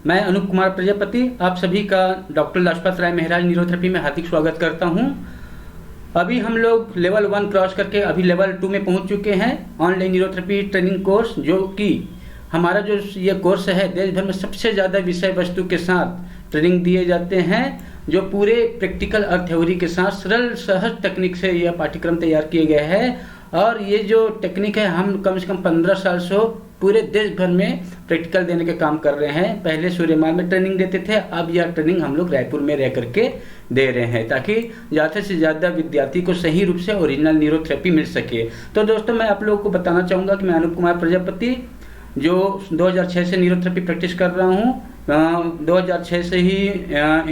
मैं अनूप कुमार प्रजापति आप सभी का डॉक्टर लाजपत राय मेहरा न्यूरोथेरेपी में हार्दिक स्वागत करता हूं। अभी हम लोग लेवल 1 क्रॉस करके अभी लेवल 2 में पहुंच चुके हैं। ऑनलाइन न्यूरोथेरेपी ट्रेनिंग कोर्स, जो कि हमारा जो ये कोर्स है देश भर में सबसे ज़्यादा विषय वस्तु के साथ ट्रेनिंग दिए जाते हैं, जो पूरे प्रैक्टिकल और थ्योरी के साथ सरल सहज तकनीक से यह पाठ्यक्रम तैयार किए गए हैं। और ये जो टेक्निक है हम कम से कम 15 साल से पूरे देश भर में प्रैक्टिकल देने के काम कर रहे हैं। पहले सूर्यमाल में ट्रेनिंग देते थे, अब यह ट्रेनिंग हम लोग रायपुर में रह करके दे रहे हैं, ताकि ज़्यादा से ज़्यादा विद्यार्थी को सही रूप से ओरिजिनल न्यूरोथेरेपी मिल सके। तो दोस्तों, मैं आप लोगों को बताना चाहूँगा कि मैं अनूप कुमार प्रजापति जो 2006 से न्यूरोथेरेपी प्रैक्टिस कर रहा हूँ, 2006 से ही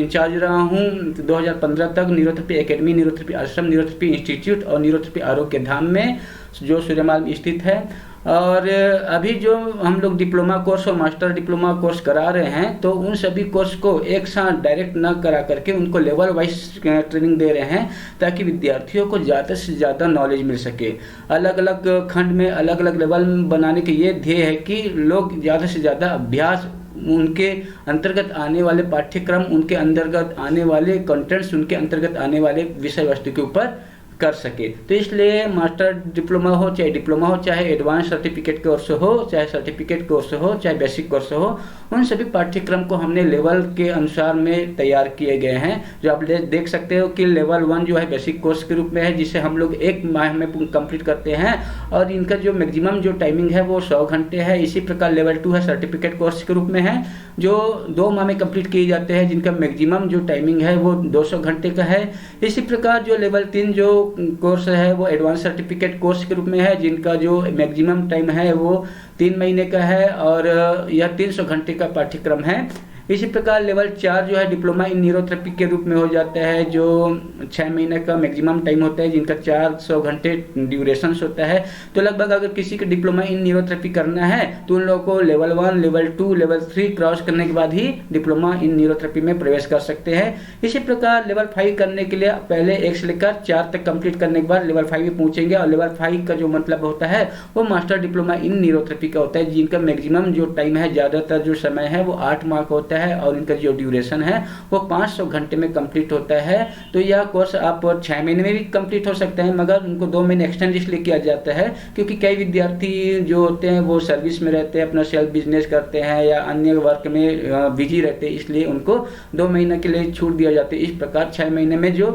इंचार्ज रहा हूँ। 2015 तक न्यूरोथेरेपी एकेडमी, न्यूरोथेरेपी आश्रम, न्यूरोथेरेपी इंस्टीट्यूट और न्यूरोथेरेपी आरोग्य धाम में जो सूर्यमाल में स्थित है। और अभी जो हम लोग डिप्लोमा कोर्स और मास्टर डिप्लोमा कोर्स करा रहे हैं, तो उन सभी कोर्स को एक साथ डायरेक्ट ना करा करके उनको लेवल वाइज ट्रेनिंग दे रहे हैं, ताकि विद्यार्थियों को ज़्यादा से ज़्यादा नॉलेज मिल सके। अलग अलग खंड में अलग अलग लेवल बनाने के ये ध्येय है कि लोग ज़्यादा से ज़्यादा अभ्यास, उनके अंतर्गत आने वाले पाठ्यक्रम, उनके अंतर्गत आने वाले कंटेंट्स, उनके अंतर्गत आने वाले विषय वस्तु के ऊपर कर सके। तो इसलिए मास्टर डिप्लोमा हो चाहे डिप्लोमा हो, चाहे एडवांस सर्टिफिकेट कोर्स हो, चाहे सर्टिफिकेट कोर्स हो, चाहे बेसिक कोर्स हो, उन सभी पाठ्यक्रम को हमने लेवल के अनुसार में तैयार किए गए हैं। जो आप देख सकते हो कि लेवल 1 जो है बेसिक कोर्स के रूप में है, जिसे हम लोग 1 माह में कंप्लीट करते हैं और इनका जो मैक्सिमम जो टाइमिंग है वो 100 घंटे है। इसी प्रकार लेवल 2 है सर्टिफिकेट कोर्स के रूप में है, जो 2 माह में कंप्लीट किए जाते हैं, जिनका मैक्सिमम जो टाइमिंग है वो 200 घंटे का है। इसी प्रकार जो लेवल 3 जो कोर्स है वो एडवांस सर्टिफिकेट कोर्स के रूप में है, जिनका जो मैक्सिमम टाइम है वो 3 महीने का है और यह 300 घंटे का पाठ्यक्रम है। इसी प्रकार लेवल 4 जो है डिप्लोमा इन न्यूरोथेरेपी के रूप में हो जाता है, जो 6 महीने का मैक्सिमम टाइम होता है, जिनका 400 घंटे ड्यूरेशन होता है। तो लगभग अगर किसी को डिप्लोमा इन न्यूरोथेरेपी करना है तो उन लोगों को लेवल 1, लेवल 2, लेवल 3 क्रॉस करने के बाद ही डिप्लोमा इन न्यूरोथेरेपी में प्रवेश कर सकते हैं। इसी प्रकार लेवल 5 करने के लिए पहले 1 से लेकर 4 तक कंप्लीट करने के बाद लेवल 5 में पहुंचेंगे, और लेवल 5 का जो मतलब होता है वो मास्टर डिप्लोमा इन न्यूरोथेरेपी का होता है, जिनका मैक्सिमम जो टाइम है, ज़्यादातर जो समय है वो 8 माह का होता है और इनका जो ड्यूरेशन है वो 500 घंटे में कंप्लीट होता है। तो यह कोर्स आप 6 महीने में भी कंप्लीट हो सकते हैं, मगर उनको 2 महीने एक्सटेंड इसलिए किया जाता है क्योंकि कई विद्यार्थी जो होते हैं वो सर्विस में रहते हैं, अपना सेल्फ बिजनेस करते हैं या अन्य वर्क में बिजी रहते हैं, इसलिए उनको 2 महीने के लिए छूट दिया जाता है। इस प्रकार 6 महीने में जो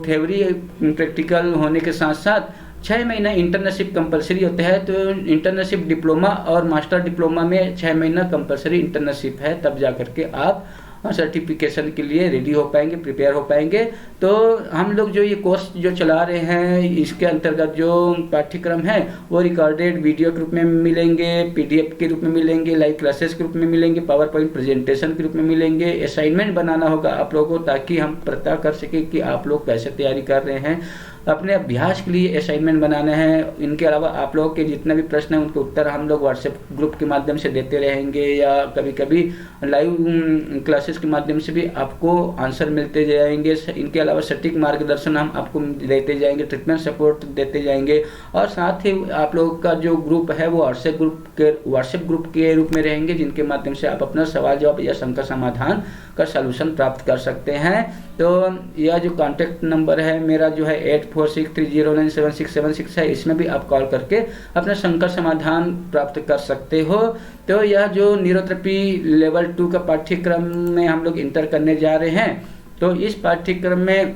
थ्योरी प्रैक्टिकल होने के साथ साथ 6 महीना इंटर्नशिप कंपलसरी होता है। तो इंटर्नशिप डिप्लोमा और मास्टर डिप्लोमा में 6 महीना कंपलसरी इंटर्नशिप है, तब जा करके आप सर्टिफिकेशन के लिए रेडी हो पाएंगे, प्रिपेयर हो पाएंगे। तो हम लोग जो ये कोर्स जो चला रहे हैं, इसके अंतर्गत जो पाठ्यक्रम है वो रिकॉर्डेड वीडियो के रूप में मिलेंगे, पीडीएफ के रूप में मिलेंगे, लाइव क्लासेस के रूप में मिलेंगे, पावर पॉइंट प्रेजेंटेशन के रूप में मिलेंगे। असाइनमेंट बनाना होगा आप लोगों को, ताकि हम पता कर सके कि आप लोग कैसे तैयारी कर रहे हैं। अपने अभ्यास के लिए असाइनमेंट बनाना है। इनके अलावा आप लोगों के जितने भी प्रश्न हैं उनके उत्तर हम लोग व्हाट्सएप ग्रुप के माध्यम से देते रहेंगे, या कभी कभी लाइव क्लासेस के माध्यम से भी आपको आंसर मिलते जाएंगे। इनके अलावा सटीक मार्गदर्शन हम आपको देते जाएंगे, ट्रीटमेंट सपोर्ट देते जाएंगे, और साथ ही आप लोगों का जो ग्रुप है वो व्हाट्सएप ग्रुप के रूप में रहेंगे, जिनके माध्यम से आप अपना सवाल जवाब या शंका समाधान का सलूशन प्राप्त कर सकते हैं। तो यह जो कॉन्टैक्ट नंबर है मेरा जो है 8463097676 है, इसमें भी आप कॉल करके अपना शंका समाधान प्राप्त कर सकते हो। तो यह जो न्यूरोथेरेपी लेवल 2 का पाठ्यक्रम में हम लोग इंटर करने जा रहे हैं, तो इस पाठ्यक्रम में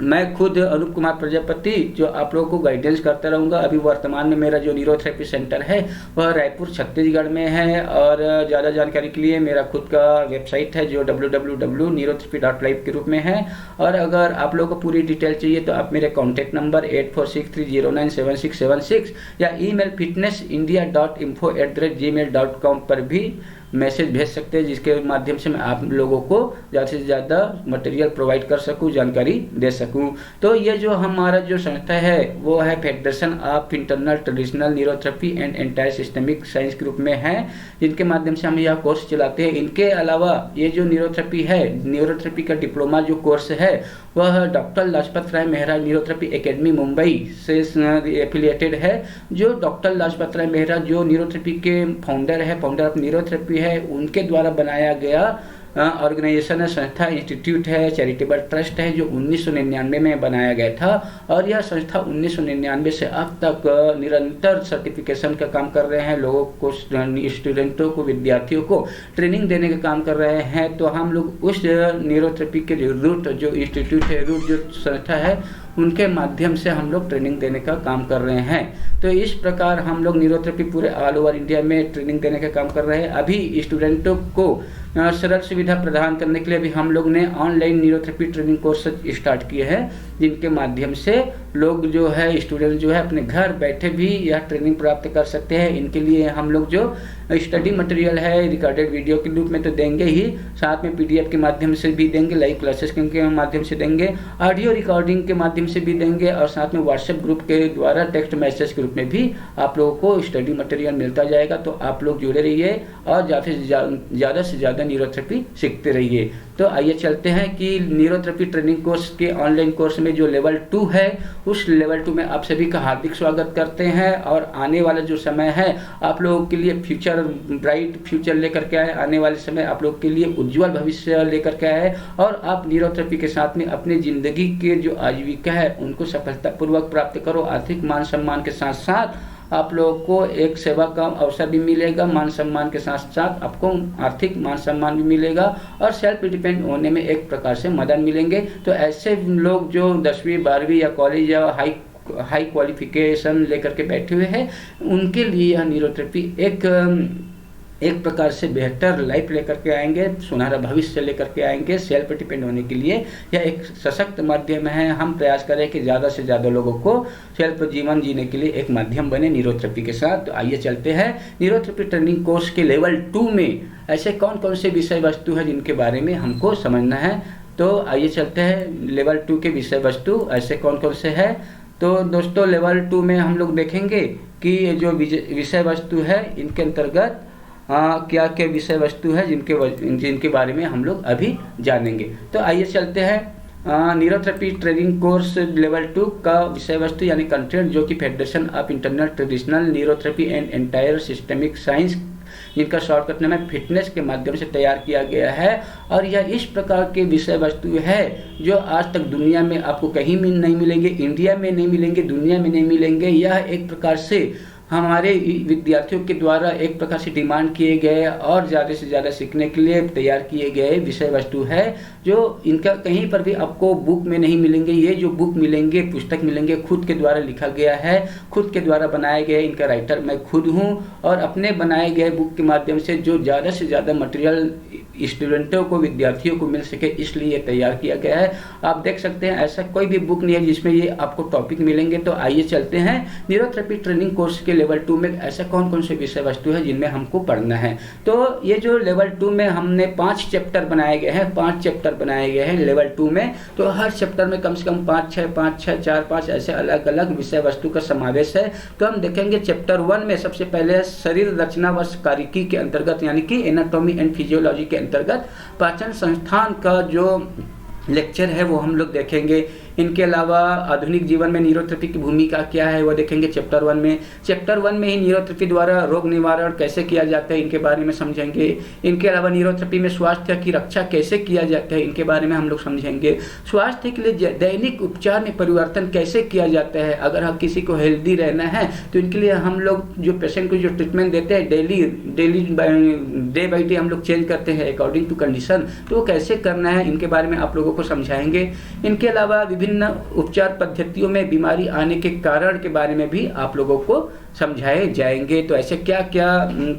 मैं खुद अनूप कुमार प्रजापति जो आप लोगों को गाइडेंस करता रहूँगा। अभी वर्तमान में मेरा जो न्यूरोथेरेपी सेंटर है वह रायपुर छत्तीसगढ़ में है, और ज़्यादा जानकारी के लिए मेरा खुद का वेबसाइट है जो www.neurotherapy.live के रूप में है। और अगर आप लोगों को पूरी डिटेल चाहिए तो आप मेरे कॉन्टैक्ट नंबर 8463097676 या email fitnessindia.info@gmail.com पर भी मैसेज भेज सकते हैं, जिसके माध्यम से मैं आप लोगों को ज़्यादा से ज़्यादा मटेरियल प्रोवाइड कर सकूं, जानकारी दे सकूं। तो ये जो हमारा जो संस्था है वो है federation of internal traditional neurotherapy and entire systemic science के रूप में है, जिनके माध्यम से हम यह कोर्स चलाते हैं। इनके अलावा ये जो न्यूरोथेरेपी है, न्यूरोथेरेपी का डिप्लोमा जो कोर्स है वह doctor Lajpat Rai Mehra neurotherapy academy Mumbai से एफिलिएटेड है। जो डॉक्टर लाजपत राय मेहरा जो न्यूरोथेरेपी के फाउंडर ऑफ न्यूरोथेरेपी है उनके द्वारा बनाया गया ऑर्गेनाइजेशन है, संस्था, इंस्टीट्यूट है, चैरिटेबल ट्रस्ट है, जो 1999 में बनाया गया था। और यह संस्था 1999 से अब तक निरंतर सर्टिफिकेशन का काम कर रहे हैं, लोगों को, स्टूडेंटों को, विद्यार्थियों को ट्रेनिंग देने का काम कर रहे हैं। तो हम लोग उस न्यूरोथेरेपी के रूट जो इंस्टीट्यूट है, रूट जो संस्था है, उनके माध्यम से हम लोग ट्रेनिंग देने का काम कर रहे हैं। तो इस प्रकार हम लोग न्यूरोथेरेपी पूरे ऑल ओवर इंडिया में ट्रेनिंग देने का काम कर रहे हैं। अभी स्टूडेंटों को सरल सुविधा प्रदान करने के लिए भी हम लोग ने online neurotherapy training course start किए हैं, जिनके माध्यम से लोग जो है, स्टूडेंट जो है, अपने घर बैठे भी यह ट्रेनिंग प्राप्त कर सकते हैं। इनके लिए हम लोग जो स्टडी मटेरियल है रिकॉर्डेड वीडियो के रूप में तो देंगे ही, साथ में PDF के माध्यम से भी देंगे, लाइव क्लासेस के माध्यम से देंगे, ऑडियो रिकॉर्डिंग के माध्यम से भी देंगे, और साथ में व्हाट्सएप ग्रुप के द्वारा टेक्स्ट मैसेज के रूप में भी आप लोगों को स्टडी मटेरियल मिलता जाएगा। तो आप लोग जुड़े रहिए और ज़्यादा से ज़्यादा न्यूरोथेरेपी सीखते रहिए। तो आइए चलते हैं कि न्यूरोथेरेपी ट्रेनिंग कोर्स के ऑनलाइन कोर्स में जो लेवल 2 है, उस लेवल 2 में आप सभी का हार्दिक स्वागत करते हैं। और आने वाला जो समय है आप लोगों के लिए फ्यूचर, ब्राइट फ्यूचर लेकर के आए, आने वाले समय आप लोग के लिए उज्जवल भविष्य लेकर के आए, और आप न्यूरोथेरेपी के साथ में अपनी जिंदगी के जो आजीविका है उनको सफलतापूर्वक प्राप्त करो। आर्थिक मान सम्मान के साथ साथ आप लोगों को एक सेवा का अवसर भी मिलेगा, मान सम्मान के साथ साथ आपको आर्थिक मान सम्मान भी मिलेगा, और सेल्फ डिपेंड होने में एक प्रकार से मदद मिलेंगे। तो ऐसे लोग जो 10वीं 12वीं या कॉलेज या हाई क्वालिफिकेशन लेकर के बैठे हुए हैं, उनके लिए यह न्यूरोथेरेपी एक प्रकार से बेहतर लाइफ लेकर के आएंगे, सुनहरा भविष्य लेकर के आएंगे। सेल्फ डिपेंड होने के लिए यह एक सशक्त माध्यम है। हम प्रयास करें कि ज़्यादा से ज़्यादा लोगों को सेल्फ जीवन जीने के लिए एक माध्यम बने न्यूरोथेरेपी के साथ। तो आइए चलते हैं न्यूरोथेरेपी ट्रेनिंग कोर्स के लेवल 2 में ऐसे कौन कौन से विषय वस्तु है जिनके बारे में हमको समझना है। तो आइए चलते हैं लेवल 2 के विषय वस्तु ऐसे कौन कौन से है। तो दोस्तों, लेवल 2 में हम लोग देखेंगे कि जो विषय वस्तु है इनके अंतर्गत क्या क्या विषय वस्तु है जिनके बारे में हम लोग अभी जानेंगे। तो आइए चलते हैं न्यूरोथेरेपी ट्रेनिंग कोर्स लेवल 2 का विषय वस्तु यानी कंटेंट, जो कि federation of internal traditional neurotherapy and entire systemic science, जिनका शॉर्टकट नाम है फिटनेस, के माध्यम से तैयार किया गया है। और यह इस प्रकार के विषय वस्तु है जो आज तक दुनिया में आपको कहीं भी नहीं मिलेंगे, इंडिया में नहीं मिलेंगे, दुनिया में नहीं मिलेंगे। यह एक प्रकार से हमारे विद्यार्थियों के द्वारा एक प्रकार से डिमांड किए गए और ज़्यादा से ज़्यादा सीखने के लिए तैयार किए गए विषय वस्तु है, जो इनका कहीं पर भी आपको बुक में नहीं मिलेंगे। ये जो बुक मिलेंगे, पुस्तक मिलेंगे, खुद के द्वारा लिखा गया है, खुद के द्वारा बनाए गए। इनका राइटर मैं खुद हूँ, और अपने बनाए गए बुक के माध्यम से जो ज़्यादा से ज़्यादा मटेरियल स्टूडेंटों को, विद्यार्थियों को मिल सके, इसलिए तैयार किया गया है। आप देख सकते हैं ऐसा कोई भी बुक नहीं है जिसमें ये आपको टॉपिक मिलेंगे। तो आइए चलते हैं न्यूरोथेरेपी ट्रेनिंग कोर्स के लेवल 2 में ऐसा कौन कौन से विषय वस्तु है जिनमें हमको पढ़ना है। तो ये जो लेवल 2 में हमने 5 चैप्टर बनाए गए हैं, 5 चैप्टर बनाए गए हैं लेवल 2 में। तो हर चैप्टर में कम से कम 5-6 4-5 ऐसे अलग अलग विषय वस्तु का समावेश है। तो हम देखेंगे चैप्टर 1 में सबसे पहले शरीर रचना व कारिकी के अंतर्गत यानी कि एनाटॉमी एंड फिजियोलॉजी के अंतर्गत पाचन संस्थान का जो लेक्चर है वो हम लोग देखेंगे। इनके अलावा आधुनिक जीवन में न्यूरोथेरेपी की भूमिका क्या है वो देखेंगे चैप्टर 1 में। चैप्टर 1 में ही न्यूरोथेरेपी द्वारा रोग निवारण कैसे किया जाता है इनके बारे में समझेंगे। इनके अलावा न्यूरोथेरेपी में स्वास्थ्य की रक्षा कैसे किया जाता है इनके बारे में हम लोग समझेंगे। स्वास्थ्य के लिए दैनिक उपचार में परिवर्तन कैसे किया जाता है। अगर हम किसी को हेल्दी रहना है तो इनके लिए हम लोग जो पेशेंट को जो ट्रीटमेंट देते हैं डेली डे बाई डे हम लोग चेंज करते हैं अकॉर्डिंग टू कंडीशन, तो वो कैसे करना है इनके बारे में आप लोगों को समझाएंगे। इनके अलावा विभिन्न उपचार पद्धतियों में बीमारी आने के कारण के बारे में भी आप लोगों को समझाए जाएंगे। तो ऐसे क्या क्या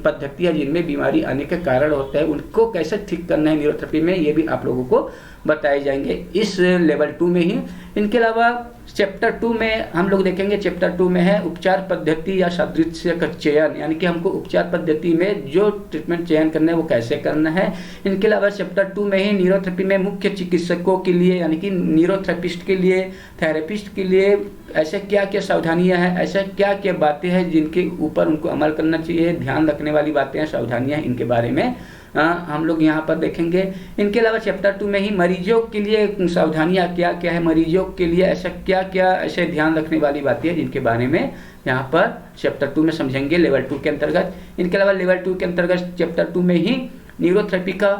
पद्धतियाँ जिनमें बीमारी आने के कारण होता है उनको कैसे ठीक करना है न्यूरोथेरेपी में, ये भी आप लोगों को बताए जाएंगे इस लेवल 2 में ही। इनके अलावा चैप्टर 2 में हम लोग देखेंगे, चैप्टर 2 में है उपचार पद्धति या सादृश्य का चयन, यानी कि हमको उपचार पद्धति में जो ट्रीटमेंट चयन करना है वो कैसे करना है। इनके अलावा चैप्टर 2 में ही न्यूरोथेरेपी में मुख्य चिकित्सकों के लिए यानी कि न्यूरोथेरेपिस्ट के लिए, थेरेपिस्ट के लिए ऐसे क्या क्या सावधानियां हैं, ऐसे क्या क्या बातें हैं जिनके ऊपर उनको अमल करना चाहिए, ध्यान रखने वाली बातें हैं, सावधानियां हैं, इनके बारे में हम लोग यहाँ पर देखेंगे। इनके अलावा चैप्टर 2 में ही मरीजों के लिए सावधानियाँ क्या क्या है, मरीजों के लिए ऐसा क्या क्या ऐसे ध्यान रखने वाली बातें हैं जिनके बारे में यहाँ पर चैप्टर 2 में समझेंगे लेवल 2 के अंतर्गत। इनके अलावा लेवल 2 के अंतर्गत चैप्टर 2 में ही न्यूरोथेरेपी का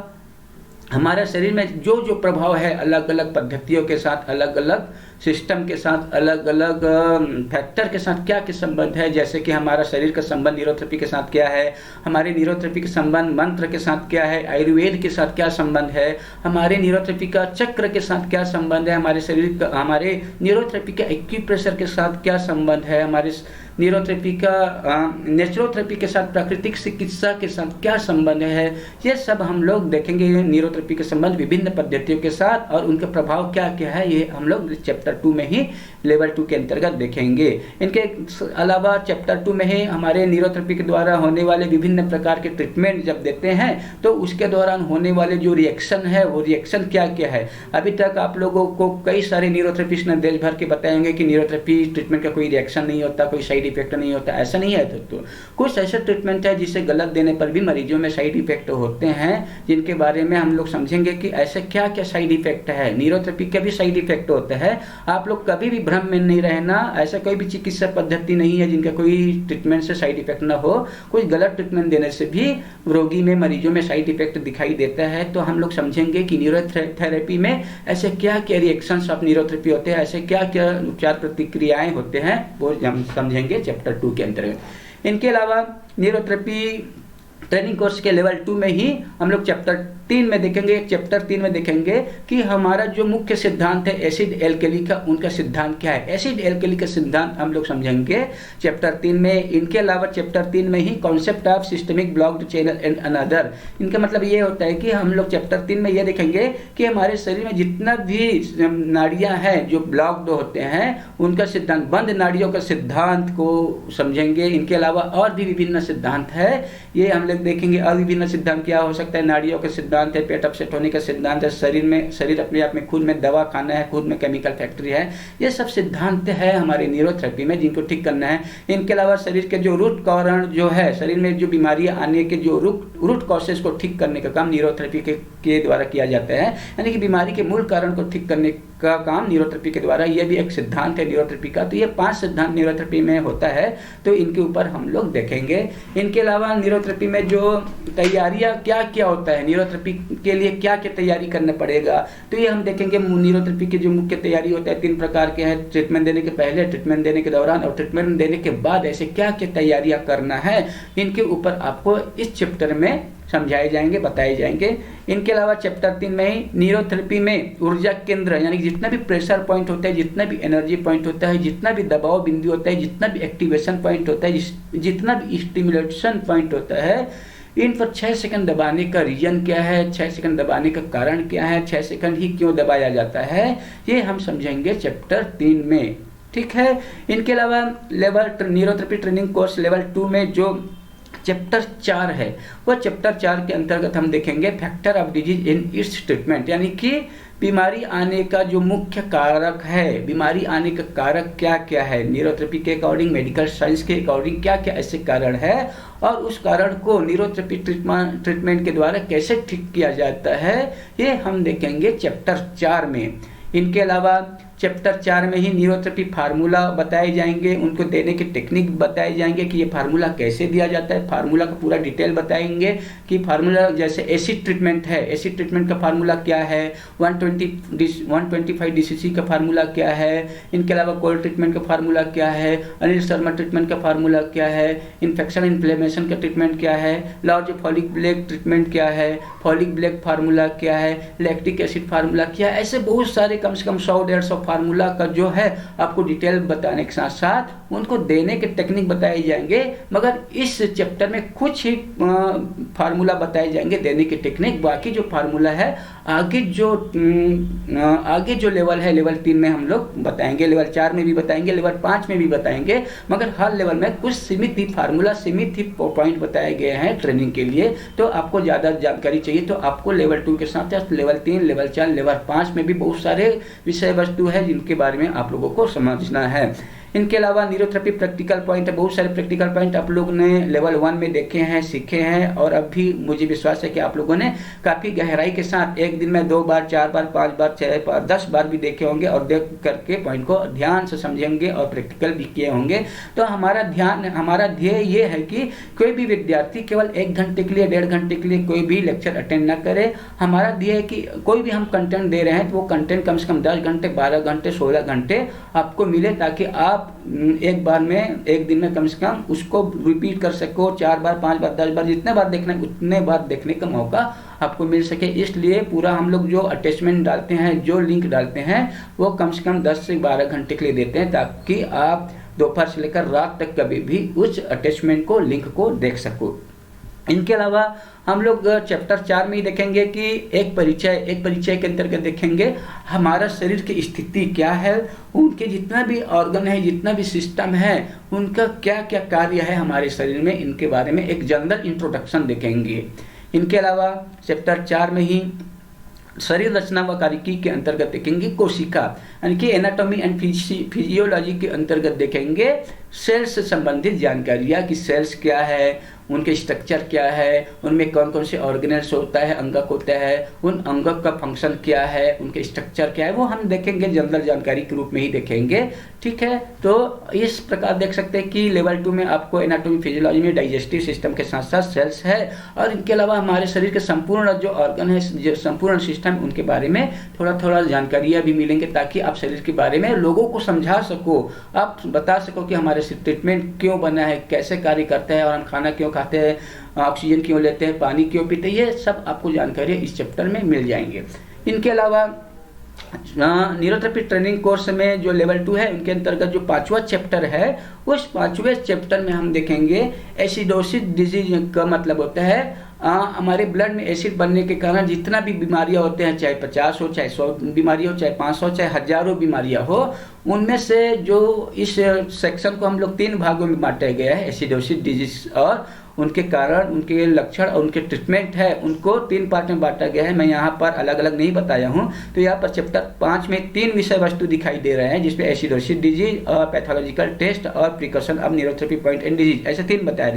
हमारे शरीर में जो जो प्रभाव है, अलग अलग पद्धतियों के साथ, अलग अलग सिस्टम के साथ, अलग अलग फैक्टर के साथ क्या क्या संबंध है, जैसे कि हमारा शरीर का संबंध न्यूरोथेरेपी के साथ क्या है, हमारे न्यूरोथेरेपी का संबंध मंत्र के साथ क्या है, आयुर्वेद के साथ क्या संबंध है, हमारे न्यूरोथेरेपी का चक्र के साथ क्या संबंध है, हमारे शरीर का, हमारे न्यूरोथेरेपी के एक्यूप्रेशर के साथ क्या संबंध है, हमारे न्यूरोथेरेपी का नेचुरोथेरेपी के साथ, प्राकृतिक चिकित्सा के साथ क्या संबंध है, ये सब हम लोग देखेंगे। न्यूरोथेरेपी के संबंध विभिन्न पद्धतियों के साथ और उनके प्रभाव क्या क्या है, ये हम लोग चैप्टर 2 में ही लेवल 2 के अंतर्गत देखेंगे। इनके अलावा चैप्टर 2 में ही हमारे न्यूरोथेरेपी के द्वारा होने वाले विभिन्न प्रकार के ट्रीटमेंट जब देते हैं तो उसके दौरान होने वाले जो रिएक्शन है वो रिएक्शन क्या क्या है। अभी तक आप लोगों को कई सारे न्यूरोथेरेपिस्ट ने देश भर के बताएंगे कि न्यूरोथेरेपी ट्रीटमेंट का कोई रिएक्शन नहीं होता, कोई साइड इफेक्ट नहीं होता। ऐसा नहीं है। तो कुछ ऐसे ट्रीटमेंट है जिसे गलत देने पर भी मरीजों में साइड इफेक्ट होते हैं, जिनके बारे में हम लोग समझेंगे कि ऐसे क्या क्या साइड इफेक्ट है। न्यूरोथेरेपी के भी साइड इफेक्ट होते हैं। आप लोग कभी भी भ्रम में नहीं रहना। ऐसा कोई भी चिकित्सा पद्धति नहीं है जिनका कोई ट्रीटमेंट से साइड इफेक्ट ना हो। कुछ गलत ट्रीटमेंट देने से भी रोगी में, मरीजों में साइड इफेक्ट दिखाई देता है। तो हम लोग समझेंगे कि न्यूरोथेरेपी में ऐसे क्या क्या रिएक्शंस ऑफ न्यूरोथेरेपी होते हैं, ऐसे क्या क्या उपचार प्रतिक्रियाएं होते हैं, वो हम समझेंगे चैप्टर 2 के अंतर्गत। इनके अलावा न्यूरोथेरेपी ट्रेनिंग कोर्स के लेवल 2 में ही हम लोग चैप्टर 3 में देखेंगे। चैप्टर 3 में देखेंगे कि हमारा जो मुख्य सिद्धांत है एसिड एल्कली का, उनका सिद्धांत क्या है। एसिड एल्कली का सिद्धांत हम लोग समझेंगे चैप्टर 3 में। इनके अलावा चैप्टर 3 में ही concept of systemic blocked channel and another. इनका मतलब ये होता है कि हम लोग चैप्टर 3 में ये देखेंगे कि हमारे शरीर में जितना भी नाड़ियां हैं जो ब्लॉक्ड होते हैं उनका सिद्धांत, बंद नाड़ियों का सिद्धांत को समझेंगे। इनके अलावा और भी विभिन्न सिद्धांत है, ये हम लोग देखेंगे। और विभिन्न सिद्धांत क्या हो सकता है, नाड़ियों का सिद्धांत है, पेट अपसेट होने का सिद्धांत है, शरीर अपने आप में खुद में दवा खाना है, खुद में केमिकल फैक्ट्री है। ये सब सिद्धांत है हमारे न्यूरोथेरेपी में जिनको ठीक करना है। इनके अलावा शरीर के जो रूट कारण जो है, शरीर में जो बीमारियां आने के जो रूट कॉसेज को ठीक करने का काम न्यूरोथेरेपी के द्वारा किया जाता है। यानी कि बीमारी के मूल कारण को ठीक करने का काम न्यूरोथेरेपी के द्वारा, यह भी एक सिद्धांत है न्यूरोथेरेपी का। तो ये 5 सिद्धांत न्यूरोथेरेपी में होता है, तो इनके ऊपर हम लोग देखेंगे। इनके अलावा न्यूरोथेरेपी में जो तैयारियां क्या क्या होता है, न्यूरोथेरेपी के लिए क्या क्या तैयारी करना पड़ेगा, तो ये हम देखेंगे। न्यूरोथेरेपी की जो मुख्य तैयारी होता है 3 प्रकार के हैं। ट्रीटमेंट देने के पहले, ट्रीटमेंट देने के दौरान और ट्रीटमेंट देने के बाद ऐसे क्या क्या तैयारियां करना है, इनके ऊपर आपको इस चैप्टर में समझाए जाएंगे, बताए जाएंगे। इनके अलावा चैप्टर 3 में ही न्यूरोथेरेपी में ऊर्जा केंद्र, यानी जितना भी प्रेशर पॉइंट होता है, जितना भी एनर्जी पॉइंट होता है, जितना भी दबाव बिंदु होता है, जितना भी एक्टिवेशन पॉइंट होता है, जितना भी स्टिमुलेशन पॉइंट होता है, इन पर 6 सेकंड दबाने का रीजन क्या है, 6 सेकंड दबाने का कारण क्या है, 6 सेकंड ही क्यों दबाया जाता है, ये हम समझेंगे चैप्टर 3 में। ठीक है। इनके अलावा level neurotherapy training course level 2 में जो चैप्टर 4 है, वो चैप्टर 4 के अंतर्गत हम देखेंगे factor of disease in its treatment, यानी कि बीमारी आने का जो मुख्य कारक है, बीमारी आने का कारक क्या क्या है, न्यूरोथेरेपी के अकॉर्डिंग, मेडिकल साइंस के अकॉर्डिंग क्या क्या ऐसे कारण है और उस कारण को न्यूरोथेरेपी ट्रीटमेंट के द्वारा कैसे ठीक किया जाता है, ये हम देखेंगे चैप्टर 4 में। इनके अलावा चैप्टर 4 में ही न्यूरोथेरेपी फार्मूला बताए जाएंगे, उनको देने की टेक्निक बताए जाएंगे कि ये फार्मूला कैसे दिया जाता है, फार्मूला का पूरा डिटेल बताएंगे कि फार्मूला जैसे एसिड ट्रीटमेंट है, एसिड ट्रीटमेंट का फार्मूला क्या है, 125 डीसीसी का फार्मूला क्या है, इनके अलावा कोल्ड ट्रीटमेंट का फार्मूला क्या है, अनिल शर्मा ट्रीटमेंट का फार्मूला क्या है, इन्फेक्शन इन्फ्लेमेशन का ट्रीटमेंट क्या है, लार्ज फॉलिक ब्लैक ट्रीटमेंट क्या है, फॉलिक ब्लैक फार्मूला क्या है, लैक्टिक एसिड फार्मूला क्या है, ऐसे बहुत सारे कम से कम 100-150 फार्मूला का जो है आपको डिटेल बताने के साथ साथ उनको देने के टेक्निक बताए जाएंगे। मगर इस चैप्टर में कुछ ही फार्मूला बताए जाएंगे देने की टेक्निक, बाकी जो फार्मूला है आगे जो लेवल है, लेवल 3 में हम लोग बताएंगे, लेवल 4 में भी बताएंगे, लेवल 5 में भी बताएंगे। मगर हर लेवल में कुछ सीमित ही फार्मूला, सीमित ही पॉइंट बताए गए हैं ट्रेनिंग के लिए। तो आपको ज़्यादा जानकारी चाहिए तो आपको लेवल 2 के साथ साथ लेवल 3, लेवल 4, लेवल 5 में भी बहुत सारे विषय वस्तु है जिनके बारे में आप लोगों को समझना है। इनके अलावा न्यूरोथेरेपी प्रैक्टिकल पॉइंट है, बहुत सारे प्रैक्टिकल पॉइंट आप लोग ने लेवल 1 में देखे हैं, सीखे हैं, और अब भी मुझे विश्वास है कि आप लोगों ने काफ़ी गहराई के साथ एक दिन में 2 बार, 4 बार, 5 बार, 6 बार, 10 बार भी देखे होंगे और देख करके पॉइंट को ध्यान से समझेंगे और प्रैक्टिकल भी किए होंगे। तो हमारा ध्येय ये है कि कोई भी विद्यार्थी केवल 1 घंटे के लिए, 1.5 घंटे के लिए कोई भी लेक्चर अटेंड ना करे। हमारा ध्येय है कि कोई भी हम कंटेंट दे रहे हैं तो वो कंटेंट कम से कम 10 घंटे, 12 घंटे, 16 घंटे आपको मिले, ताकि आप एक बार में, एक दिन में कम से कम उसको रिपीट कर सको, 4 बार, 5 बार, 10 बार, जितने बार देखना है उतने बार देखने का मौका आपको मिल सके। इसलिए पूरा हम लोग जो अटैचमेंट डालते हैं, जो लिंक डालते हैं, वो कम से कम 10 से 12 घंटे के लिए देते हैं, ताकि आप दोपहर से लेकर रात तक कभी भी उस अटैचमेंट को, लिंक को देख सको। इनके अलावा हम लोग चैप्टर 4 में ही देखेंगे कि एक परिचय के अंतर्गत देखेंगे हमारा शरीर की स्थिति क्या है, उनके जितना भी ऑर्गन है, जितना भी सिस्टम है, उनका क्या क्या कार्य है हमारे शरीर में, इनके बारे में एक जनरल इंट्रोडक्शन देखेंगे। इनके अलावा चैप्टर 4 में ही शरीर रचना व कार्यकी के अंतर्गत देखेंगे कोशिका, यानी कि एनाटॉमी एंड फिजियोलॉजी के अंतर्गत देखेंगे सेल्स से संबंधित जानकारियाँ कि सेल्स क्या है, उनके स्ट्रक्चर क्या है, उनमें कौन कौन से ऑर्गेनल्स होता है, अंगक होता है, उन अंगक का फंक्शन क्या है, उनके स्ट्रक्चर क्या है, वो हम देखेंगे, जनरल जानकारी के रूप में ही देखेंगे। ठीक है, तो इस प्रकार देख सकते हैं कि लेवल 2 में आपको एनाटॉमी फिजियोलॉजी में डाइजेस्टिव सिस्टम के साथ साथ सेल्स है, और इनके अलावा हमारे शरीर के संपूर्ण जो ऑर्गन है, जो संपूर्ण सिस्टम, उनके बारे में थोड़ा थोड़ा जानकारियाँ भी मिलेंगे, ताकि आप शरीर के बारे में लोगों को समझा सको, आप बता सको कि हमारे ट्रीटमेंट क्यों बना है, कैसे कार्य करता है, और हम खाना क्यों खाते हैं, ऑक्सीजन क्यों लेते हैं, पानी क्यों पीते हैं, ये सब आपको जानकारी इस चैप्टर में मिल जाएंगे। इनके अलावा न्यूरोथेरेपी ट्रेनिंग कोर्स में जो लेवल 2 है, उनके अंतर्गत जो 5वां चैप्टर है, उस 5वें चैप्टर में हम देखेंगे एसिडोसिस डिजीज का मतलब होता है हमारे ब्लड में एसिड बनने के कारण जितना भी बीमारियां होते हैं, चाहे 50 हो, चाहे 100 बीमारियां हो, चाहे 500, चाहे हजारों बीमारियां हो, उनमें से जो इस सेक्शन को हम लोग 3 भागों में बांटा गया है, एसिडोसिस डिजीज और उनके कारण, उनके लक्षण और उनके ट्रीटमेंट है, उनको 3 पार्ट में बांटा गया है। मैं यहाँ पर अलग अलग नहीं बताया हूँ। तो यहाँ पर चैप्टर 5 में 3 विषय वस्तु दिखाई दे रहे हैं, जिसमें एसिडोसिस डिजीज और पैथोलॉजिकल टेस्ट और precaution of neurotherapy point and disease, ऐसे 3 बताया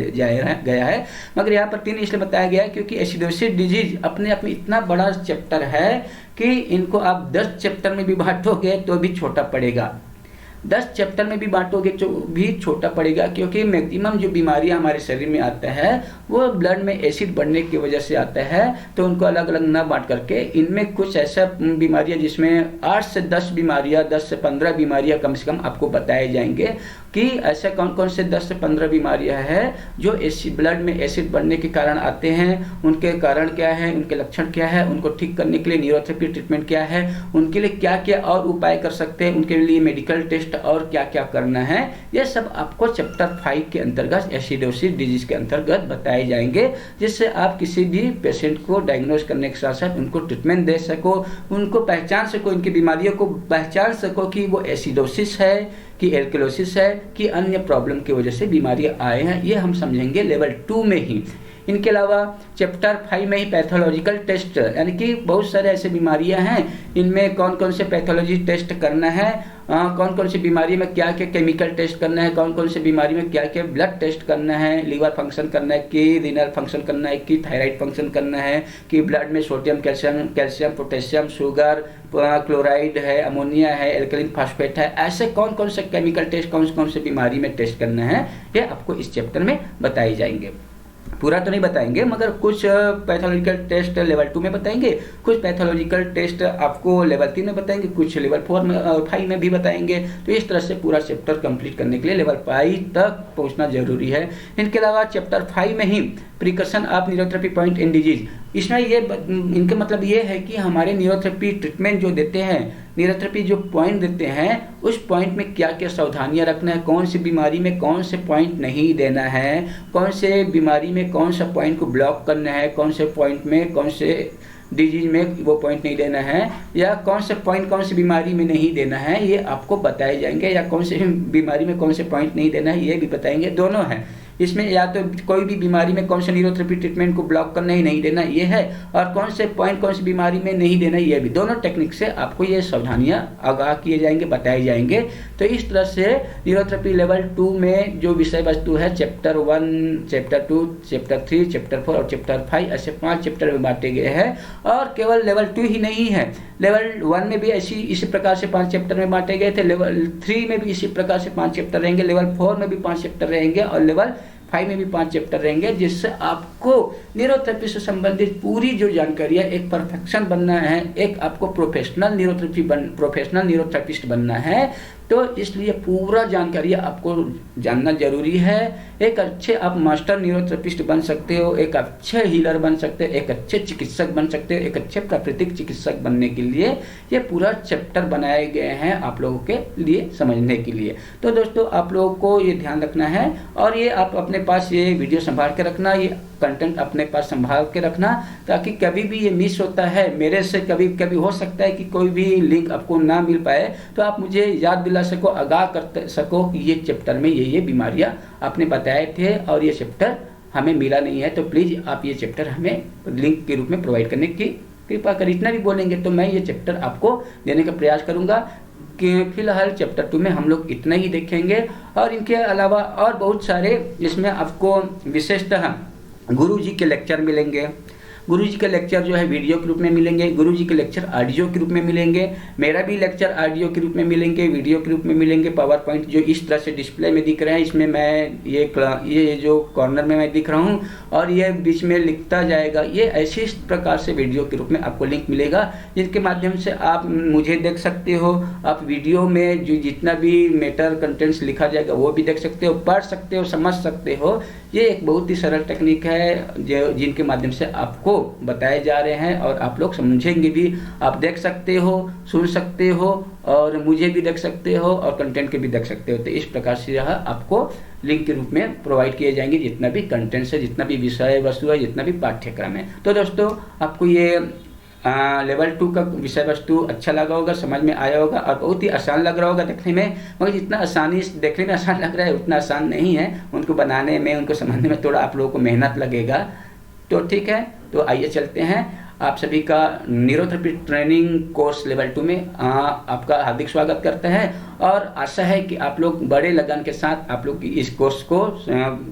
गया है। मगर यहाँ पर 3 इसलिए बताया गया है क्योंकि एसिडोसिस डिजीज अपने आप में इतना बड़ा चैप्टर है कि इनको आप 10 चैप्टर में भी बांटोगे तो भी छोटा पड़ेगा, 10 चैप्टर में भी बांटोगे तो भी छोटा पड़ेगा, क्योंकि मैक्सिमम जो बीमारियां हमारे शरीर में आता है वो ब्लड में एसिड बढ़ने की वजह से आता है। तो उनको अलग अलग ना बांट करके इनमें कुछ ऐसा बीमारियां जिसमें 8 से 10 बीमारियां, 10 से 15 बीमारियां कम से कम आपको बताए जाएंगे कि ऐसे कौन कौन से 10 से 15 बीमारियां हैं जो ब्लड में एसिड बढ़ने के कारण आते हैं, उनके कारण क्या है, उनके लक्षण क्या है, उनको ठीक करने के लिए न्यूरोथेरेपी ट्रीटमेंट क्या है, उनके लिए क्या क्या और उपाय कर सकते हैं, उनके लिए मेडिकल टेस्ट और क्या क्या करना है, ये सब आपको चैप्टर 5 के अंतर्गत एसिडोसिस डिजीज के अंतर्गत बताए जाएंगे, जिससे आप किसी भी पेशेंट को डायग्नोज करने के साथ साथ उनको ट्रीटमेंट दे सको, उनको पहचान सको, उनकी बीमारियों को पहचान सको कि वो एसिडोसिस है कि एल्कलोसिस है कि अन्य प्रॉब्लम की वजह से बीमारियां आए हैं, ये हम समझेंगे लेवल 2 में ही। इनके अलावा चैप्टर 5 में ही पैथोलॉजिकल टेस्ट, यानी कि बहुत सारे ऐसे बीमारियां हैं, इनमें कौन कौन से पैथोलॉजी टेस्ट करना है, कौन कौन सी बीमारी में क्या क्या केमिकल टेस्ट करना है, कौन कौन सी बीमारी में क्या क्या ब्लड टेस्ट करना है, लीवर फंक्शन करना है कि रीनल फंक्शन करना है कि थायराइड फंक्शन करना है कि ब्लड में sodium, calcium, potassium, sugar, chloride है, अमोनिया है, एल्कलीन फास्फेट है, ऐसे कौन कौन से केमिकल टेस्ट कौन कौन से बीमारी में टेस्ट करना है, ये आपको इस चैप्टर में बताए जाएंगे। पूरा तो नहीं बताएंगे, मगर कुछ पैथोलॉजिकल टेस्ट लेवल 2 में बताएंगे, कुछ पैथोलॉजिकल टेस्ट आपको लेवल 3 में बताएंगे, कुछ लेवल 4 में 5 में भी बताएंगे। तो इस तरह से पूरा चैप्टर कंप्लीट करने के लिए लेवल 5 तक पहुंचना जरूरी है। इनके अलावा चैप्टर 5 में ही precaution of neurotherapy point in disease, इसमें ये इनका मतलब ये है कि हमारे न्यूरोथेरेपी ट्रीटमेंट जो देते हैं, न्यूरोथेरेपी जो पॉइंट देते हैं, उस पॉइंट में क्या क्या सावधानियां रखना है, कौन सी बीमारी में कौन से पॉइंट नहीं देना है, कौन से बीमारी में कौन सा पॉइंट को ब्लॉक करना है, कौन से पॉइंट में कौन से डिजीज में वो पॉइंट नहीं देना है, या कौन से पॉइंट कौन सी बीमारी में नहीं देना है, ये आपको बताए जाएंगे, या कौन से बीमारी में कौन से पॉइंट नहीं देना है ये भी बताएंगे, दोनों हैं। इसमें या तो कोई भी बीमारी में कौन सा न्यूरोथेरेपी ट्रीटमेंट को ब्लॉक करना ही नहीं देना ये है, और कौन से पॉइंट कौन सी बीमारी में नहीं देना ये भी, दोनों टेक्निक से आपको ये सावधानियाँ आगाह किए जाएंगे, बताए जाएंगे। तो इस तरह से न्यूरोथेरेपी लेवल 2 में जो विषय वस्तु है चैप्टर 1, चैप्टर 2, चैप्टर 3, चैप्टर 4 और चैप्टर 5 ऐसे 5 चैप्टर में बांटे गए हैं। और केवल लेवल 2 ही नहीं है, लेवल 1 में भी इसी प्रकार से 5 चैप्टर में बांटे गए थे, लेवल 3 में भी इसी प्रकार से 5 चैप्टर रहेंगे, लेवल 4 में भी 5 चैप्टर रहेंगे और लेवल 5 में भी 5 चैप्टर रहेंगे, जिससे आपको न्यूरोथेरेपी से संबंधित पूरी जो जानकारी है, एक परफेक्शन बनना है, एक आपको प्रोफेशनल न्यूरोथेरेपिस्ट बनना है। तो इसलिए पूरा जानकारी आपको जानना जरूरी है। एक अच्छे आप मास्टर न्यूरोथेरेपिस्ट बन सकते हो, एक अच्छे हीलर बन सकते हो, एक अच्छे चिकित्सक बन सकते हो, एक अच्छे प्राकृतिक चिकित्सक बनने के लिए ये पूरा चैप्टर बनाए गए हैं आप लोगों के लिए समझने के लिए। तो दोस्तों आप लोगों को ये ध्यान रखना है और ये आप अपने पास ये वीडियो संभाल के रखना, ये कंटेंट अपने पास संभाल के रखना, ताकि कभी भी ये मिस होता है मेरे से, कभी कभी हो सकता है कि कोई भी लिंक आपको ना मिल पाए, तो आप मुझे याद दिला सको, आगाह कर सको कि ये चैप्टर में ये बीमारियां आपने बताए थे और ये चैप्टर हमें मिला नहीं है, तो प्लीज़ आप ये चैप्टर हमें लिंक के रूप में प्रोवाइड करने की कृपा कर। इतना भी बोलेंगे तो मैं ये चैप्टर आपको देने का प्रयास करूँगा। कि फिलहाल चैप्टर 2 में हम लोग इतना ही देखेंगे, और इनके अलावा और बहुत सारे इसमें आपको विशेषतः गुरुजी के लेक्चर मिलेंगे। गुरुजी के लेक्चर जो है वीडियो के रूप में मिलेंगे, गुरुजी के लेक्चर ऑडियो के रूप में मिलेंगे, मेरा भी लेक्चर ऑडियो के रूप में मिलेंगे, वीडियो के रूप में मिलेंगे। पावर पॉइंट जो इस तरह से डिस्प्ले में दिख रहे हैं, इसमें मैं ये जो कॉर्नर में मैं दिख रहा हूँ और ये बीच में लिखता जाएगा, ये ऐसे इस प्रकार से वीडियो के रूप में आपको लिंक मिलेगा, जिसके माध्यम से आप मुझे देख सकते हो। आप वीडियो में जो जितना भी मैटर कंटेंट्स लिखा जाएगा वो भी देख सकते हो, पढ़ सकते हो, समझ सकते हो। ये एक बहुत ही सरल टेक्निक है जिनके माध्यम से आपको बताए जा रहे हैं और आप लोग समझेंगे भी। आप देख सकते हो, सुन सकते हो और मुझे भी देख सकते हो और कंटेंट के भी देख सकते हो। तो इस प्रकार से यह आपको लिंक के रूप में प्रोवाइड किए जाएंगे, जितना भी कंटेंट्स है, जितना भी विषय वस्तु है, जितना भी पाठ्यक्रम है। तो दोस्तों आपको ये लेवल 2 का विषय वस्तु अच्छा लगा होगा, समझ में आया होगा और बहुत ही आसान लग रहा होगा देखने में, मगर जितना आसानी देखने में आसान लग रहा है उतना आसान नहीं है। उनको बनाने में, उनको समझने में थोड़ा आप लोगों को मेहनत लगेगा। तो ठीक है, तो आइए चलते हैं। आप सभी का न्यूरोथेरेपी ट्रेनिंग कोर्स लेवल 2 में आपका हार्दिक स्वागत करते हैं और आशा है कि आप लोग बड़े लगन के साथ आप लोग इस कोर्स को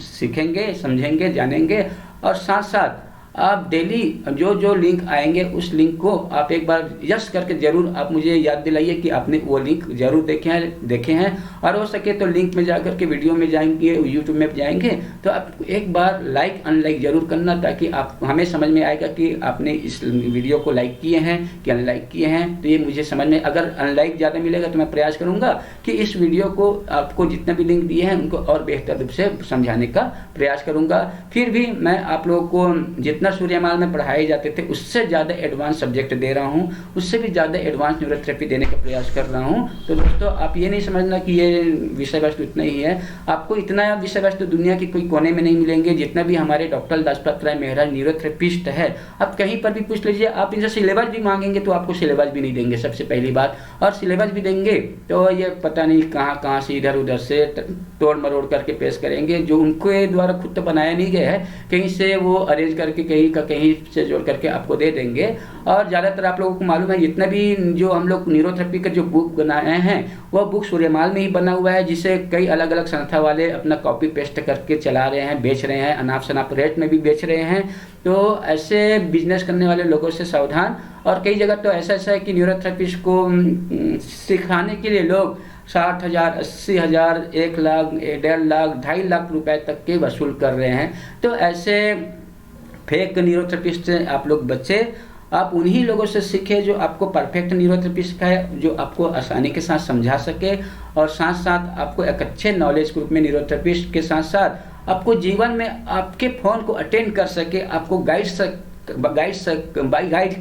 सीखेंगे, समझेंगे, जानेंगे और साथ साथ आप डेली जो लिंक आएंगे उस लिंक को आप एक बार यस करके ज़रूर आप मुझे याद दिलाइए कि आपने वो लिंक ज़रूर देखे हैं और हो सके तो लिंक में जाकर के वीडियो में जाएंगे, यूट्यूब में जाएंगे तो आप एक बार लाइक अनलाइक ज़रूर करना, ताकि आप हमें समझ में आएगा कि आपने इस वीडियो को लाइक किए हैं कि अनलाइक किए हैं। तो ये मुझे समझ में, अगर अनलाइक ज़्यादा मिलेगा तो मैं प्रयास करूँगा कि इस वीडियो को आपको जितना भी लिंक दिए हैं उनको और बेहतर रूप से समझाने का प्रयास करूँगा। फिर भी मैं आप लोगों को जितना सूर्यमाल में पढ़ाए जाते थे उससे ज़्यादा एडवांस सब्जेक्ट दे रहा हूँ, उससे भी ज़्यादा एडवांस न्यूरोथेरेपी देने का प्रयास कर रहा हूँ। तो दोस्तों आप ये नहीं समझना कि ये विषय वस्तु इतना ही है, आपको इतना विषय वस्तु दुनिया के कोई कोने में नहीं मिलेंगे। जितना भी हमारे डॉक्टर लाजपत राय मेहराज न्यूरोथेरेपिस्ट है, आप कहीं पर भी पूछ लीजिए, आप इनसे सिलेबस भी मांगेंगे तो आपको सिलेबस भी नहीं देंगे, सबसे पहली बात। और सिलेबस भी देंगे तो ये पता नहीं कहाँ से इधर उधर से तोड़ मरोड़ करके पेश करेंगे, जो उनके द्वारा खुद तो बनाया नहीं गया है, कहीं से वो अरेंज करके कहीं से जोड़ करके आपको दे देंगे। और ज़्यादातर आप लोगों को मालूम है जितना भी जो हम लोग न्यूरोथेरेपी का जो बुक बनाए हैं वह बुक सूर्यमाल में ही बना हुआ है, जिसे कई अलग अलग संस्था वाले अपना कॉपी पेस्ट करके चला रहे हैं, बेच रहे हैं, अनाप शनाप रेट में भी बेच रहे हैं। तो ऐसे बिजनेस करने वाले लोगों से सावधान। और कई जगह तो ऐसा है कि न्यूरोथेरेपिस्ट को सिखाने के लिए लोग 60,000, 80,000, 1 लाख, 1.5 लाख, 2.5 लाख रुपए तक के वसूल कर रहे हैं। तो ऐसे फेक न्यूरोथेरेपिस्ट से आप लोग बचे, आप उन्हीं लोगों से सीखे जो आपको परफेक्ट न्यूरोथेरेपिस्ट सिखाए, जो आपको आसानी के साथ समझा सके और साथ साथ आपको एक अच्छे नॉलेज ग्रुप में न्यूरोथेरेपिस्ट के साथ साथ आपको जीवन में आपके फ़ोन को अटेंड कर सके, आपको गाइड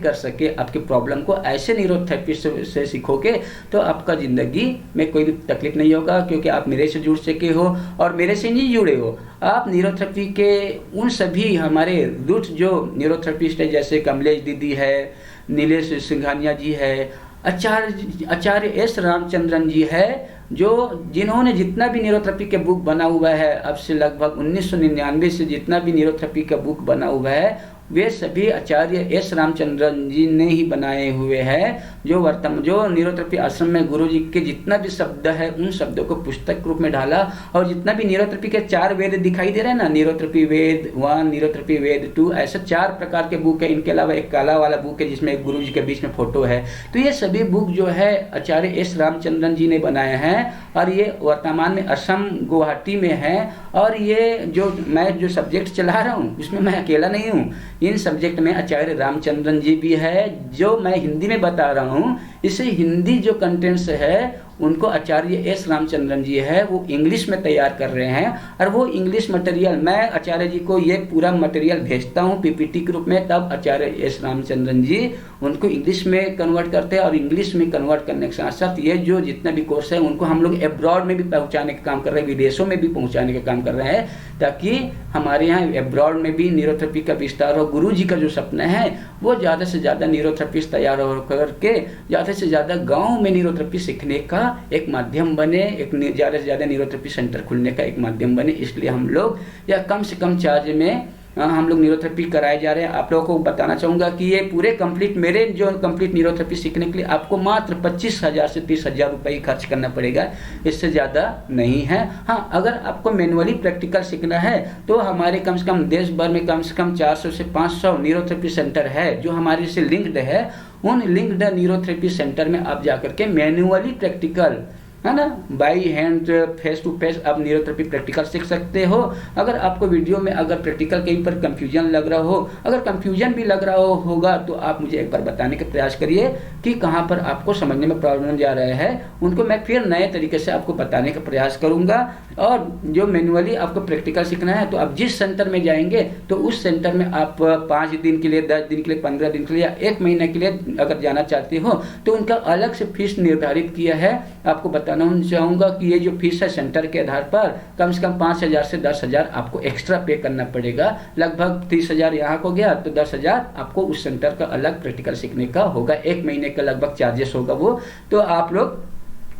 कर सके आपके प्रॉब्लम को। ऐसे न्यूरोथेरेपिस्ट से सीखोगे तो आपका ज़िंदगी में कोई भी तकलीफ नहीं होगा, क्योंकि आप मेरे से जुड़ सके हो और मेरे से नहीं जुड़े हो। आप न्यूरोथेरेपी के उन सभी हमारे रूट जो न्यूरोथेरेपिस्ट है, जैसे कमलेश दीदी है, नीलेश सिंघानिया जी है आचार्य एस रामचंद्रन जी है, जिन्होंने जितना भी न्यूरोथेरेपी के बुक बना हुआ है, अब से लगभग 1999 से जितना भी न्यूरोथेरेपी का बुक बना हुआ है, वे सभी आचार्य एस रामचंद्रन जी ने ही बनाए हुए हैं। जो न्यूरोथेरेपी आश्रम में गुरु जी के जितना भी शब्द है, उन शब्दों को पुस्तक रूप में डाला, और जितना भी न्यूरोथेरेपी के 4 वेद दिखाई दे रहे हैं ना, न्यूरोथेरेपी वेद 1, न्यूरोथेरेपी वेद 2, ऐसे 4 प्रकार के बुक है। इनके अलावा एक काला वाला बुक है जिसमें गुरु जी के बीच में फोटो है। तो ये सभी बुक जो है आचार्य एस रामचंद्रन जी ने बनाए हैं, और ये वर्तमान में असम गुवाहाटी में है। और ये मैं जो सब्जेक्ट चला रहा हूँ उसमें मैं अकेला नहीं हूँ, इन सब्जेक्ट में आचार्य रामचंद्रन जी भी है। जो मैं हिंदी में बता रहा हूँ, इसे हिंदी जो कंटेंट्स है उनको आचार्य एस रामचंद्रन जी है वो इंग्लिश में तैयार कर रहे हैं। और वो इंग्लिश मटेरियल मैं आचार्य जी को ये पूरा मटेरियल भेजता हूँ पीपीटी के रूप में, तब आचार्य एस रामचंद्रन जी उनको इंग्लिश में कन्वर्ट करते हैं। और इंग्लिश में कन्वर्ट करने के साथ साथ ये जो जितना भी कोर्स है उनको हम लोग एब्रॉड में भी पहुँचाने का काम कर रहे हैं, विदेशों में भी पहुँचाने का काम कर रहे हैं, ताकि हमारे यहाँ एब्रॉड में भी न्यूरोथेरेपी का विस्तार हो। गुरु जी का जो सपना है वो ज़्यादा से ज़्यादा न्यूरोथेरेपिस्ट तैयार हो करके ज़्यादा से ज़्यादा गाँव में न्यूरोथेरेपी सीखने का एक माध्यम बने, एक ज़्यादा से ज़्यादा न्यूरोथेरेपी सेंटर खुलने का एक माध्यम बने। इसलिए हम लोग या कम से कम चार्ज में हम लोग न्यूरोथेरेपी कराए जा रहे हैं। आप लोगों को बताना चाहूँगा कि ये पूरे कंप्लीट मेरे जो कंप्लीट न्यूरोथेरेपी सीखने के लिए आपको मात्र 25,000 से 30,000 रुपये खर्च करना पड़ेगा, इससे ज़्यादा नहीं है। हाँ, अगर आपको मैनुअली प्रैक्टिकल सीखना है तो हमारे कम से कम देश भर में कम से कम 400 से 500 न्यूरोथेरेपी सेंटर है जो हमारे से लिंक्ड है। उन लिंक्ड न्यूरोथेरेपी सेंटर में आप जाकर के मैनुअली प्रैक्टिकल है ना, by hand face to face आप न्यूरोथेरेपी प्रैक्टिकल सीख सकते हो। अगर आपको वीडियो में अगर प्रैक्टिकल कहीं पर कंफ्यूजन लग रहा हो, अगर कंफ्यूजन भी लग रहा होगा तो आप मुझे एक बार बताने का प्रयास करिए कि कहाँ पर आपको समझने में प्रॉब्लम जा रहा है, उनको मैं फिर नए तरीके से आपको बताने का प्रयास करूँगा। और जो मैनुअली आपको प्रैक्टिकल सीखना है तो आप जिस सेंटर में जाएंगे तो उस सेंटर में आप 5 दिन के लिए, 10 दिन के लिए, 15 दिन के लिए या 1 महीने के लिए अगर जाना चाहते हो तो उनका अलग से फीस निर्धारित किया है। आपको बताना चाहूँगा कि ये जो फीस है सेंटर के आधार पर कम से कम 5,000 से 10,000 आपको एक्स्ट्रा पे करना पड़ेगा। लगभग 30,000 यहाँ को गया तो 10,000 आपको उस सेंटर का अलग प्रैक्टिकल सीखने का होगा। 1 महीने का लगभग चार्जेस होगा वो। तो आप लोग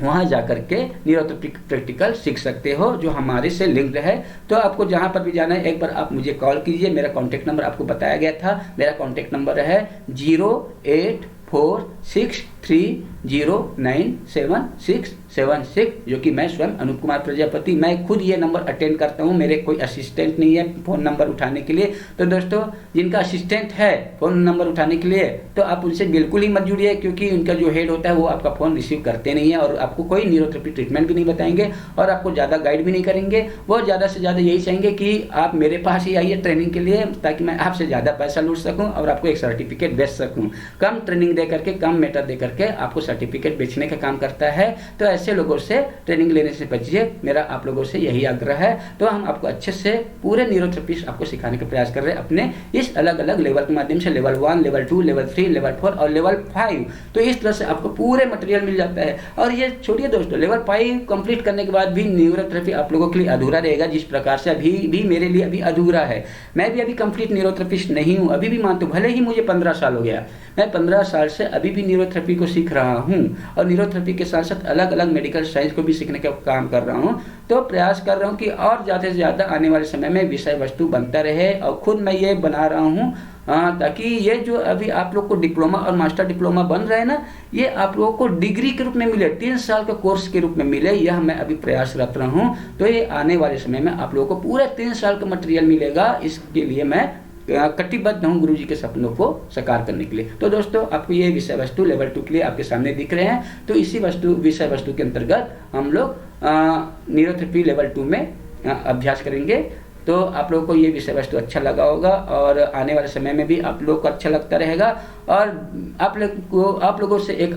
वहाँ जाकर के न्यूरोथेरेपी प्रैक्टिकल सीख सकते हो जो हमारे से लिंक्ड है। तो आपको जहाँ पर भी जाना है एक बार आप मुझे कॉल कीजिए। मेरा कॉन्टैक्ट नंबर आपको बताया गया था। मेरा कॉन्टैक्ट नंबर है 08460397676, जो कि मैं स्वयं अनूप कुमार प्रजापति, मैं खुद ये नंबर अटेंड करता हूँ। मेरे कोई असिस्टेंट नहीं है फ़ोन नंबर उठाने के लिए। तो दोस्तों, जिनका असिस्टेंट है फ़ोन नंबर उठाने के लिए तो आप उनसे बिल्कुल ही मत जुड़िए, क्योंकि उनका जो हेड होता है वो आपका फ़ोन रिसीव करते नहीं है और आपको कोई न्यूरोथेरेपी ट्रीटमेंट भी नहीं बताएंगे और आपको ज़्यादा गाइड भी नहीं करेंगे। वो ज़्यादा से ज़्यादा यही चाहेंगे कि आप मेरे पास ही आइए ट्रेनिंग के लिए, ताकि मैं आपसे ज़्यादा पैसा लूट सकूँ और आपको एक सर्टिफिकेट बेच सकूँ। कम ट्रेनिंग दे करके, कम मेटर दे करके आपको सर्टिफिकेट बेचने का काम करता है। तो ऐसे लोगों से ट्रेनिंग लेने से बचिए, मेरा आप लोगों से यही आग्रह है। तो हम आपको अच्छे से पूरे न्यूरोथेरेपी आपको सिखाने का प्रयास कर रहे हैं अपने इस अलग अलग लेवल के माध्यम से, लेवल 1, लेवल 2, लेवल 3, लेवल 4 और लेवल 5। तो इस तरह से आपको पूरे मटेरियल मिल जाता है। और ये छोड़िए दोस्तों, लेवल 5 कंप्लीट करने के बाद भी न्यूरोथेरेपी आप लोगों के लिए अधूरा रहेगा, जिस प्रकार से अभी भी मेरे लिए अभी अधूरा है। मैं भी अभी कंप्लीट न्यूरोथेरेपिस्ट नहीं हूँ, अभी भी मानते, भले ही मुझे 15 साल हो गया, मैं 15 साल से अभी भी न्यूरोथेरेपी को सीख रहा हूँ और न्यूरोथेरेपी के साथ साथ अलग अलग मेडिकल साइंस को भी सीखने का काम कर रहा हूँ। तो प्रयास कर रहा हूँ कि और ज़्यादा से ज़्यादा आने वाले समय में विषय वस्तु बनता रहे, और खुद मैं ये बना रहा हूँ ताकि ये जो अभी आप लोग को डिप्लोमा और मास्टर डिप्लोमा बन रहे हैं ना, ये आप लोगों को डिग्री के रूप में मिले, 3 साल का कोर्स के रूप में मिले, यह मैं अभी प्रयासरत रहा हूँ। तो ये आने वाले समय में आप लोगों को पूरा 3 साल का मटेरियल मिलेगा। इसके लिए मैं कटिबद्ध हूँ गुरु जी के सपनों को साकार करने के लिए। तो दोस्तों, आपको ये विषय वस्तु लेवल 2 के लिए आपके सामने दिख रहे हैं। तो इसी विषय वस्तु के अंतर्गत हम लोग न्यूरोथेरेपी लेवल 2 में अभ्यास करेंगे। तो आप लोगों को ये विषय वस्तु अच्छा लगा होगा और आने वाले समय में भी आप लोगों को अच्छा लगता रहेगा। और आप लोगों से एक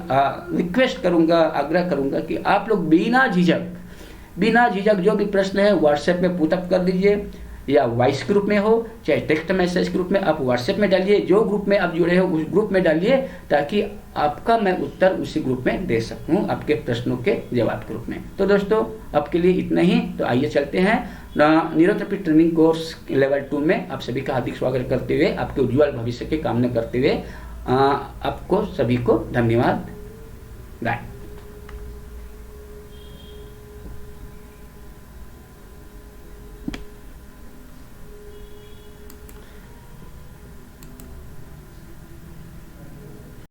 रिक्वेस्ट करूँगा, आग्रह करूँगा कि आप लोग बिना झिझक जो भी प्रश्न है व्हाट्सएप में पुटअप कर दीजिए, या वॉइस ग्रुप में हो चाहे टेक्स्ट मैसेज ग्रुप में, आप व्हाट्सएप में डालिए। जो ग्रुप में आप जुड़े हो उस ग्रुप में डालिए, ताकि आपका मैं उत्तर उसी ग्रुप में दे सकूं, आपके प्रश्नों के जवाब के रूप में। तो दोस्तों, अब के लिए इतना ही। तो आइए चलते हैं न्यूरोथेरेपी ट्रेनिंग कोर्स लेवल 2 में आप सभी का हार्दिक स्वागत करते हुए, आपके उज्ज्वल भविष्य की कामना करते हुए आपको सभी को धन्यवाद। बाय।